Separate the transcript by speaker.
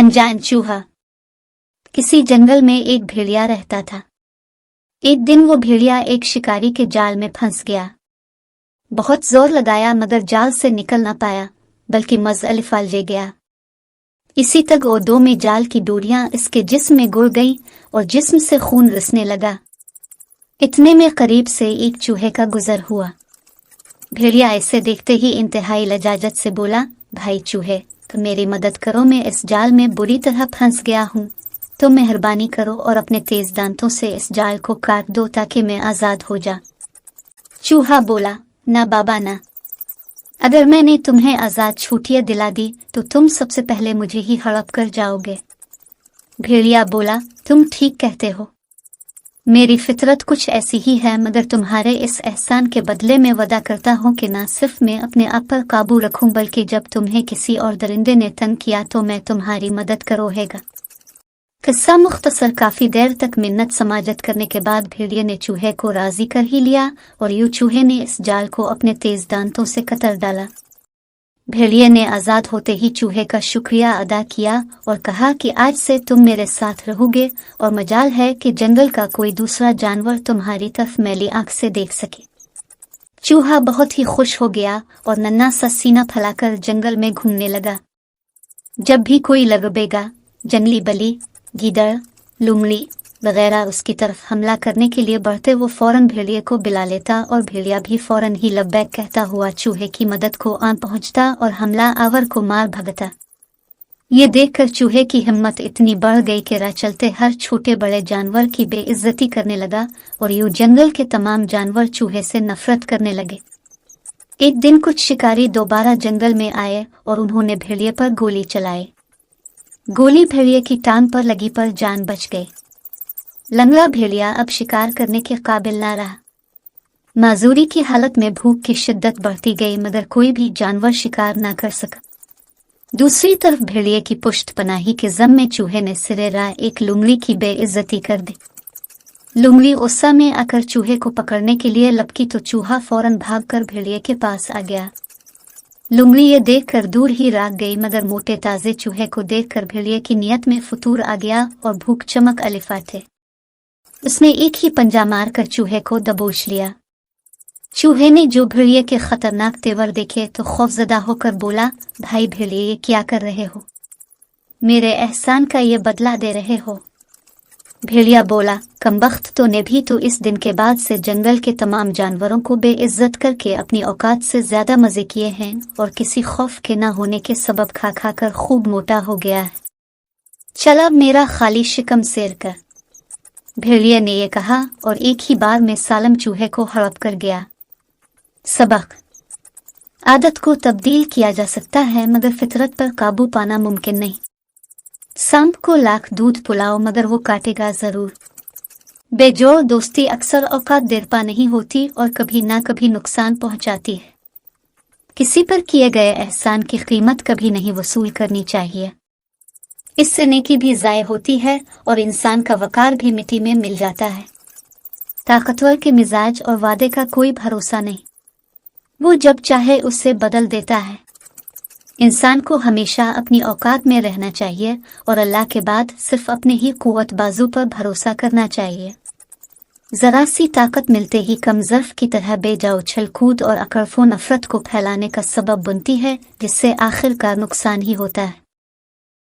Speaker 1: अनजान चूहा। किसी जंगल में एक भेड़िया रहता था। एक दिन वो भेड़िया एक शिकारी के जाल में फंस गया। बहुत जोर लगाया मगर जाल से निकल ना पाया, बल्कि मज़अलिफ़ा ले गया। इसी तगओदो में जाल की डोरियां इसके जिस्म में गुड़ गई और जिस्म से खून रिसने लगा। इतने में करीब से एक चूहे का गुजर हुआ। भेड़िया इसे देखते ही इंतहाई लजाजत से बोला, भाई चूहे, तो मेरी मदद करो, मैं इस जाल में बुरी तरह फंस गया हूँ। तो मेहरबानी करो और अपने तेज दांतों से इस जाल को काट दो ताकि मैं आज़ाद हो जा। चूहा बोला, ना बाबा ना, अगर मैंने तुम्हें आज़ाद छूटियाँ दिला दी तो तुम सबसे पहले मुझे ही हड़प कर जाओगे। भेड़िया बोला, तुम ठीक कहते हो, मेरी फितरत कुछ ऐसी ही है, मगर तुम्हारे इस एहसान के बदले में वादा करता हूँ कि ना सिर्फ मैं अपने आप पर काबू रखूं, बल्कि जब तुम्हें किसी और दरिंदे ने तंग किया तो मैं तुम्हारी मदद करोहेगा। किस्सा मुख्तसर। काफी देर तक मिन्नत समाजत करने के बाद भेड़िए ने चूहे को राजी कर ही लिया और यूं चूहे ने इस जाल को अपने तेज दांतों से कतर डाला। भेड़िए ने आज़ाद होते ही चूहे का शुक्रिया अदा किया और कहा कि आज से तुम मेरे साथ रहोगे और मजाल है कि जंगल का कोई दूसरा जानवर तुम्हारी तरफ मैली आंख से देख सके। चूहा बहुत ही खुश हो गया और नन्हा सा सीना फैलाकर जंगल में घूमने लगा। जब भी कोई लगबेगा, जंगली बली, गीदड़, लुमड़ी वगैरह उसकी तरफ हमला करने के लिए बढ़ते, वो फौरन भेड़िए को बुला लेता और भेड़िया भी फौरन ही लब्बैक कहता हुआ चूहे की मदद को आ पहुंचता और हमला आवर को मार भगता। ये देखकर चूहे की हिम्मत इतनी बढ़ गई कि राह चलते हर छोटे बड़े जानवर की बेइज्जती करने लगा और यूं जंगल के तमाम जानवर चूहे से नफरत करने लगे। एक दिन कुछ शिकारी दोबारा जंगल में आए और उन्होंने भेड़िए पर गोली चलाई। गोली भेड़िए की टांग पर लगी पर जान बच गई। लंगड़ा भेड़िया अब शिकार करने के काबिल ना रहा। माजूरी की हालत में भूख की शिद्दत बढ़ती गई, मगर कोई भी जानवर शिकार ना कर सका। दूसरी तरफ भेड़िए की पुष्ट पनाही के ज़म में चूहे ने सिरे राह एक लुमड़ी की बेइज्जती कर दी। लुमड़ी गुस्सा में आकर चूहे को पकड़ने के लिए लपकी तो चूहा फौरन भागकर भेड़िए के पास आ गया। लुमड़ी ये देखकर दूर ही राग गई, मगर मोटे ताजे चूहे को देखकर भेड़िए की नीयत में फतूर आ गया और भूख चमक अलिफा थे। उसने एक ही पंजा मारकर चूहे को दबोच लिया। चूहे ने जो भेड़िए के खतरनाक तेवर देखे तो खौफजदा होकर बोला, भाई भेड़िए, ये क्या कर रहे हो? मेरे एहसान का ये बदला दे रहे हो? भेड़िया बोला, कमबख्त तो ने भी तो इस दिन के बाद से जंगल के तमाम जानवरों को बेइज्जत करके अपनी औकात से ज्यादा मजे किए हैं और किसी खौफ के न होने के सबब खा खा कर खूब मोटा हो गया है। चल अब मेरा खाली शिकम सैर कर। भेड़िए ने ये कहा और एक ही बार में सालम चूहे को हड़प कर गया। सबक: आदत को तब्दील किया जा सकता है, मगर फितरत पर काबू पाना मुमकिन नहीं। सांप को लाख दूध पिलाओ मगर वो काटेगा जरूर। बेजोड़ दोस्ती अक्सर औकात देरपा नहीं होती और कभी ना कभी नुकसान पहुंचाती है। किसी पर किए गए एहसान की कीमत कभी नहीं वसूल करनी चाहिए। इससे नेकी भी ज़ाय होती है और इंसान का वकार भी मिट्टी में मिल जाता है। ताकतवर के मिजाज और वादे का कोई भरोसा नहीं, वो जब चाहे उससे बदल देता है। इंसान को हमेशा अपनी औकात में रहना चाहिए और अल्लाह के बाद सिर्फ अपने ही कुव्वत बाजू पर भरोसा करना चाहिए। जरा सी ताकत मिलते ही कम ज़र्फ की तरह बेजा उछल कूद और अकड़फो नफरत को फैलाने का सबब बनती है, जिससे आखिरकार नुकसान ही होता है।